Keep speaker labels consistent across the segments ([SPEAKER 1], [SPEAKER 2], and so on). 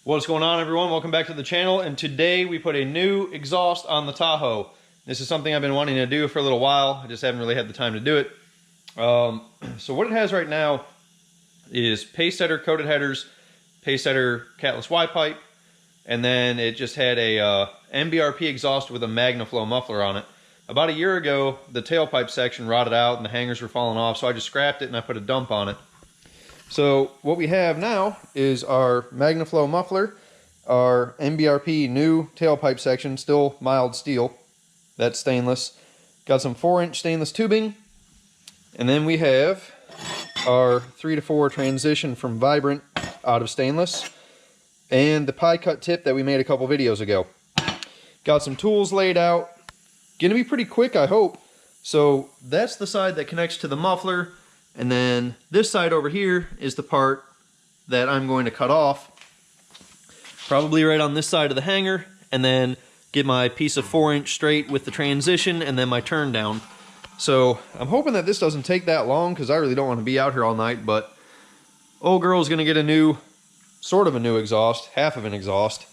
[SPEAKER 1] What's going on, everyone? Welcome back to the channel, and today we put a new exhaust on the Tahoe. This is something I've been wanting to do for a little while. I just haven't really had the time to do it. So what it has right now is pace setter coated headers, pace setter catless Y pipe, and then it just had a MBRP exhaust with a MagnaFlow muffler on it. About a year ago, the tailpipe section rotted out and the hangers were falling off, so I just scrapped it and I put a dump on it. So what we have now is our MagnaFlow muffler, our MBRP new tailpipe section, still mild steel, that's stainless. Got some 4-inch stainless tubing, and then we have our 3-to-4 transition from Vibrant out of stainless, and the pie cut tip that we made a couple videos ago. Got some tools laid out. Gonna be pretty quick, I hope. So that's the side that connects to the muffler. And then this side over here is the part that I'm going to cut off, probably right on this side of the hanger, and then get my piece of 4-inch straight with the transition and then my turn down. So I'm hoping that this doesn't take that long because I really don't want to be out here all night, but old girl's going to get a new, sort of a new exhaust, half of an exhaust,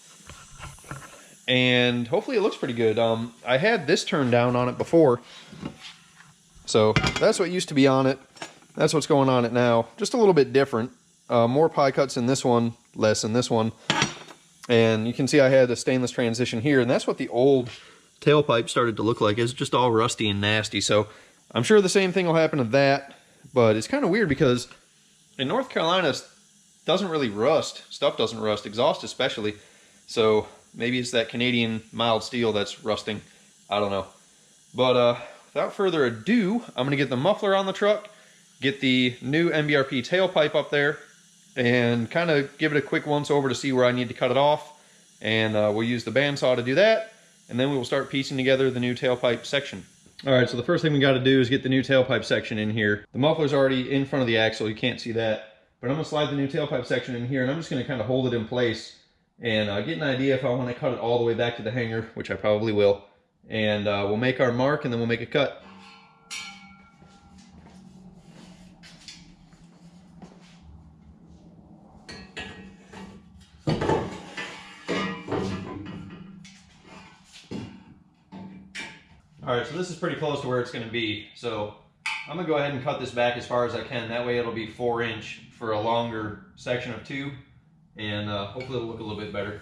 [SPEAKER 1] and hopefully it looks pretty good. I had this turned down on it before, so that's what used to be on it. That's what's going on it now. Just a little bit different. More pie cuts in this one, less in this one. And you can see I had a stainless transition here, and that's what the old tailpipe started to look like. It's just all rusty and nasty. So I'm sure the same thing will happen to that, but it's kind of weird because in North Carolina, doesn't really rust. Stuff doesn't rust, exhaust especially. So maybe it's that Canadian mild steel that's rusting. I don't know. But without further ado, I'm going to get the muffler on the truck, get the new MBRP tailpipe up there, and kind of give it a quick once over to see where I need to cut it off. And we'll use the bandsaw to do that, and then we will start piecing together the new tailpipe section. Alright, so the first thing we got to do is get the new tailpipe section in here. The muffler's already in front of the axle, you can't see that. But I'm going to slide the new tailpipe section in here, and I'm just going to kind of hold it in place and get an idea if I want to cut it all the way back to the hanger, which I probably will. And we'll make our mark, and then we'll make a cut. Alright, so this is pretty close to where it's going to be, so I'm going to go ahead and cut this back as far as I can. That way it'll be 4-inch for a longer section of 2, and hopefully it'll look a little bit better.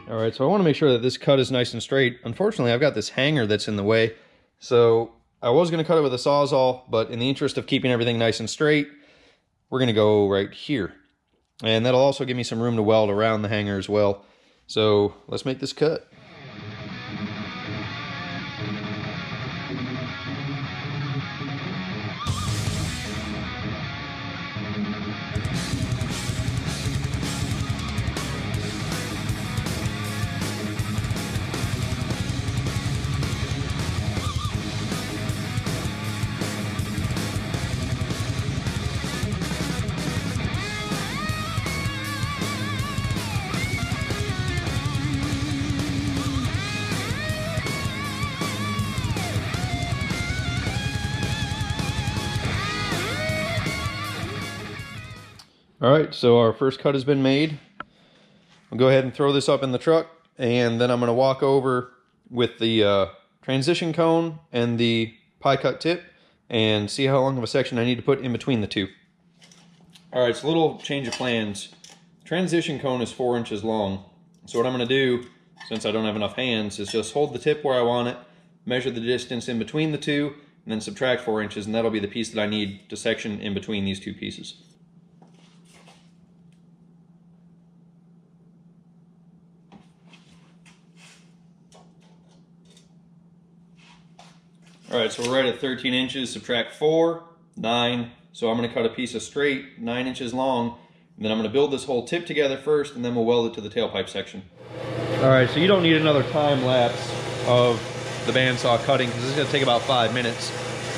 [SPEAKER 1] Alright, so I want to make sure that this cut is nice and straight. Unfortunately, I've got this hanger that's in the way, so I was going to cut it with a Sawzall, but in the interest of keeping everything nice and straight, we're going to go right here. And that'll also give me some room to weld around the hanger as well. So let's make this cut. Alright, so our first cut has been made. I'll go ahead and throw this up in the truck, and then I'm going to walk over with the transition cone and the pie cut tip and see how long of a section I need to put in between the two. Alright, so a little change of plans. Transition cone is 4 inches long. So what I'm going to do, since I don't have enough hands, is just hold the tip where I want it, measure the distance in between the two, and then subtract 4 inches, and that'll be the piece that I need to section in between these two pieces. Alright, so we're right at 13 inches, subtract 4, 9, so I'm going to cut a piece of straight 9 inches long, and then I'm going to build this whole tip together first, and then we'll weld it to the tailpipe section. Alright, so you don't need another time lapse of the bandsaw cutting, because this is going to take about 5 minutes.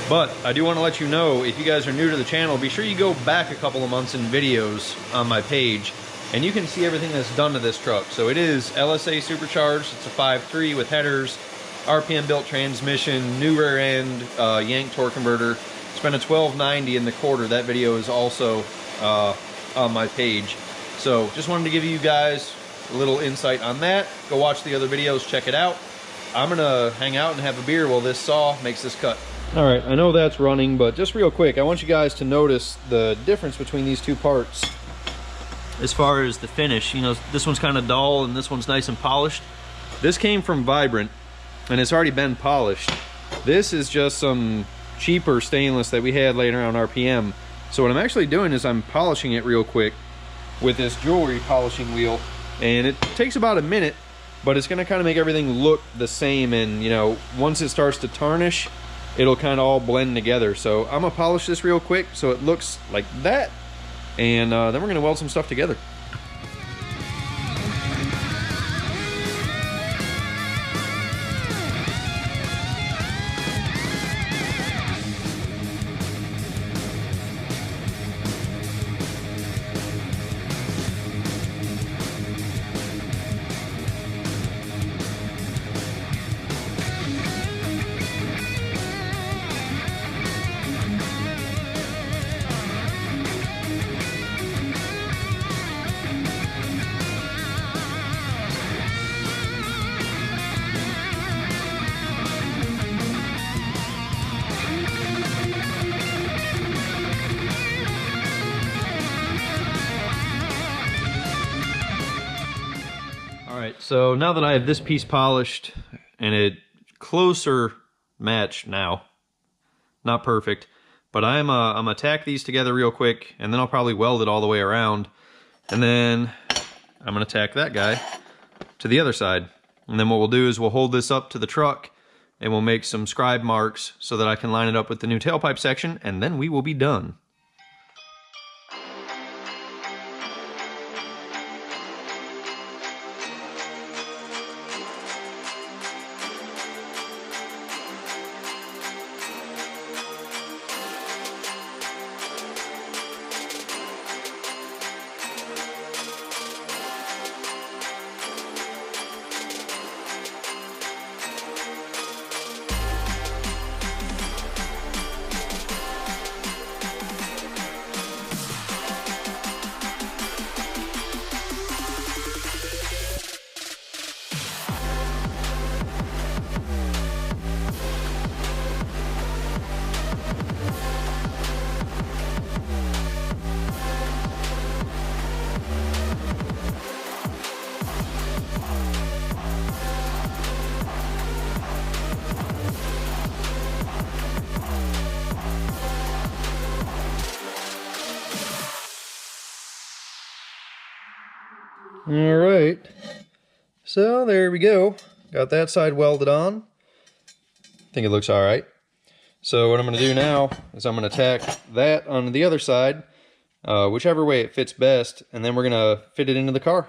[SPEAKER 1] But I do want to let you know, if you guys are new to the channel, be sure you go back a couple of months in videos on my page, and you can see everything that's done to this truck. So it is LSA Supercharged, it's a 5.3 with headers, RPM built transmission, new rear end, yank torque converter. Spent a 1290 in the quarter. That video is also on my page. So just wanted to give you guys a little insight on that. Go watch the other videos, check it out. I'm gonna hang out and have a beer while this saw makes this cut. All right, I know that's running, but just real quick, I want you guys to notice the difference between these two parts as far as the finish. You know, this one's kind of dull and this one's nice and polished. This came from Vibrant and it's already been polished. This is just some cheaper stainless that we had laying around RPM. So what I'm actually doing is I'm polishing it real quick with this jewelry polishing wheel, and it takes about a minute, but it's gonna kind of make everything look the same. And you know, once it starts to tarnish, it'll kind of all blend together. So I'm gonna polish this real quick so it looks like that, and then we're gonna weld some stuff together. So now that I have this piece polished and it closer match now, not perfect, but I'm gonna tack these together real quick, and then I'll probably weld it all the way around, and then I'm gonna tack that guy to the other side. And then what we'll do is we'll hold this up to the truck and we'll make some scribe marks so that I can line it up with the new tailpipe section, and then we will be done. All right, so there we go. Got that side welded on. I think it looks all right. So what I'm gonna do now is I'm gonna tack that onto the other side, whichever way it fits best, and then we're gonna fit it into the car.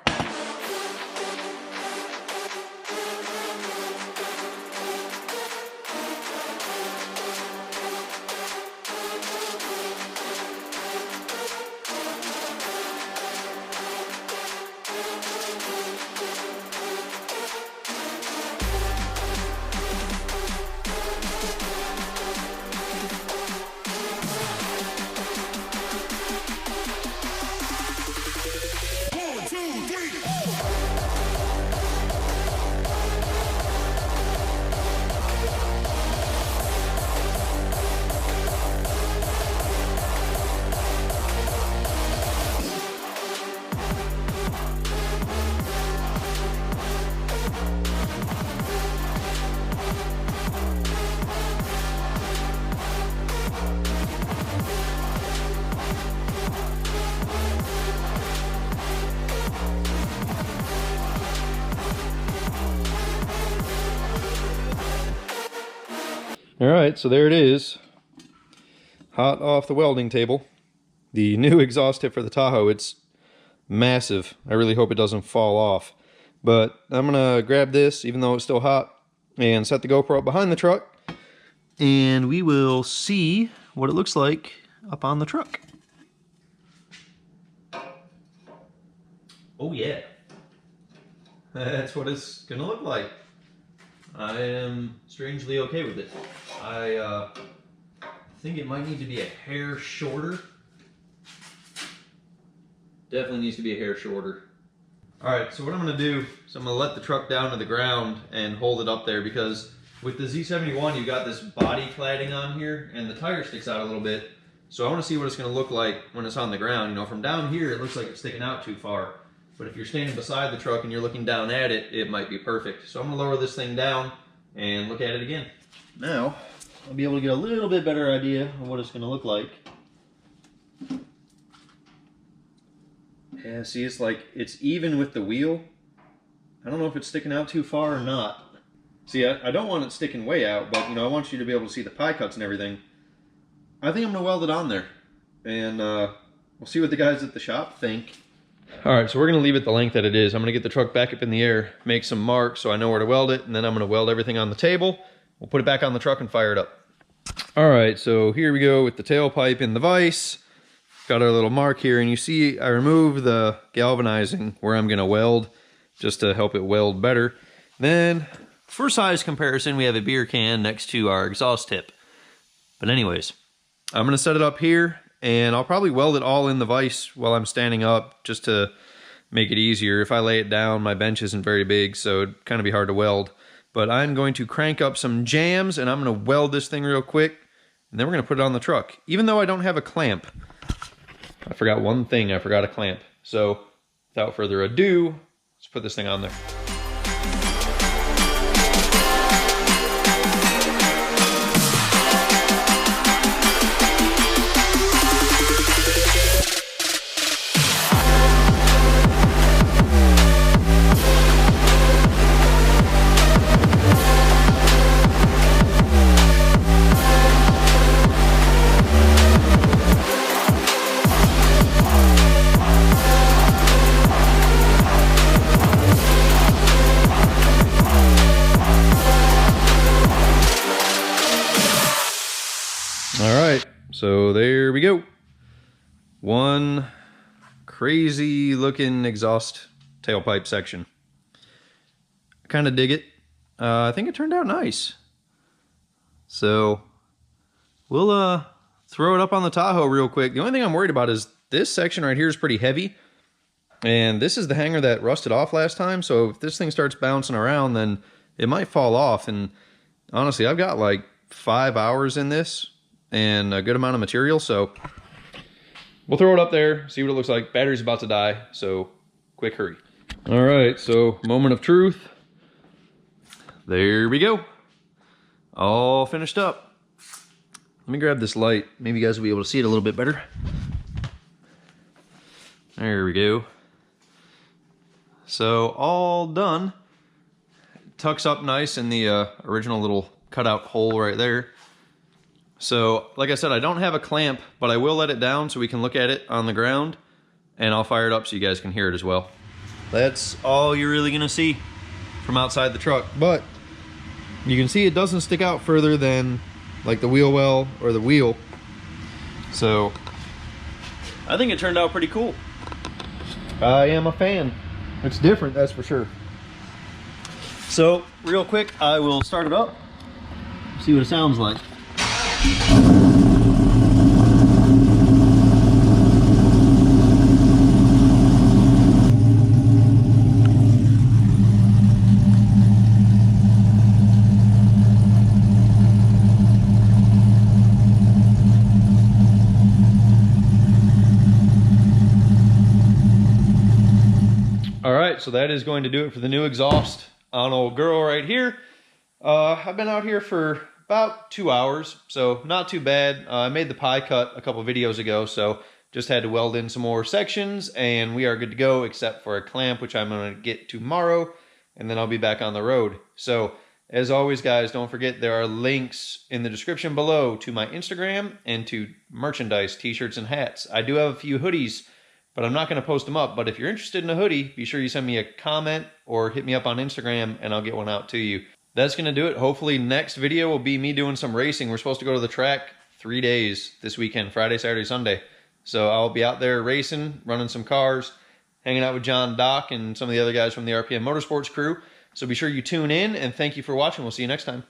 [SPEAKER 1] Alright, so there it is. Hot off the welding table. The new exhaust tip for the Tahoe, it's massive. I really hope it doesn't fall off. But I'm gonna grab this, even though it's still hot, and set the GoPro up behind the truck, and we will see what it looks like up on the truck. Oh yeah. That's what it's gonna look like. I am strangely okay with it. I think it might need to be a hair shorter. Definitely needs to be a hair shorter. All right, so what I'm gonna do is I'm gonna let the truck down to the ground and hold it up there, because with the Z71, you got this body cladding on here and the tire sticks out a little bit. So I wanna see what it's gonna look like when it's on the ground. You know, from down here, it looks like it's sticking out too far. But if you're standing beside the truck and you're looking down at it, it might be perfect. So I'm gonna lower this thing down and look at it again. Now, I'll be able to get a little bit better idea of what it's gonna look like. Yeah, see, it's like, it's even with the wheel. I don't know if it's sticking out too far or not. See, I don't want it sticking way out, but, you know, I want you to be able to see the pie cuts and everything. I think I'm going to weld it on there. And we'll see what the guys at the shop think. All right, so we're going to leave it the length that it is. I'm going to get the truck back up in the air, make some marks so I know where to weld it, and then I'm going to weld everything on the table. We'll put it back on the truck and fire it up. All right, so here we go with the tailpipe in the vise. Got our little mark here, and you see I removed the galvanizing where I'm going to weld, just to help it weld better. Then, for size comparison, we have a beer can next to our exhaust tip. But anyways, I'm going to set it up here, and I'll probably weld it all in the vise while I'm standing up, just to make it easier. If I lay it down, my bench isn't very big, so it'd kind of be hard to weld. But I'm going to crank up some jams, and I'm going to weld this thing real quick, and then we're going to put it on the truck. Even though I don't have a clamp, I forgot one thing. I forgot a clamp. So without further ado, let's put this thing on there. So there we go. One crazy looking exhaust tailpipe section. I kind of dig it. I think it turned out nice. So we'll throw it up on the Tahoe real quick. The only thing I'm worried about is this section right here is pretty heavy. And this is the hanger that rusted off last time. So if this thing starts bouncing around, then it might fall off. And honestly, I've got like 5 hours in this and a good amount of material, so we'll throw it up there, see what it looks like. Battery's about to die, so quick hurry. All right, so moment of truth. There we go. All finished up. Let me grab this light. Maybe you guys will be able to see it a little bit better. There we go. So all done. Tucks up nice in the original little cutout hole right there. So, like I said, I don't have a clamp, but I will let it down so we can look at it on the ground, and I'll fire it up so you guys can hear it as well. That's all you're really gonna see from outside the truck, but you can see it doesn't stick out further than like the wheel well or the wheel. So, I think it turned out pretty cool. I am a fan. It's different, that's for sure. So, real quick, I will start it up, see what it sounds like. All right, so that is going to do it for the new exhaust on old girl right here. I've been out here for about 2 hours, so not too bad. I made the pie cut a couple videos ago, so just had to weld in some more sections, and we are good to go except for a clamp, which I'm going to get tomorrow, and then I'll be back on the road. So, as always, guys, don't forget there are links in the description below to my Instagram and to merchandise, t-shirts, and hats. I do have a few hoodies, but I'm not going to post them up. But if you're interested in a hoodie, be sure you send me a comment or hit me up on Instagram, and I'll get one out to you. That's going to do it. Hopefully next video will be me doing some racing. We're supposed to go to the track 3 days this weekend, Friday, Saturday, Sunday. So I'll be out there racing, running some cars, hanging out with John, Doc, and some of the other guys from the RPM Motorsports crew. So be sure you tune in, and thank you for watching. We'll see you next time.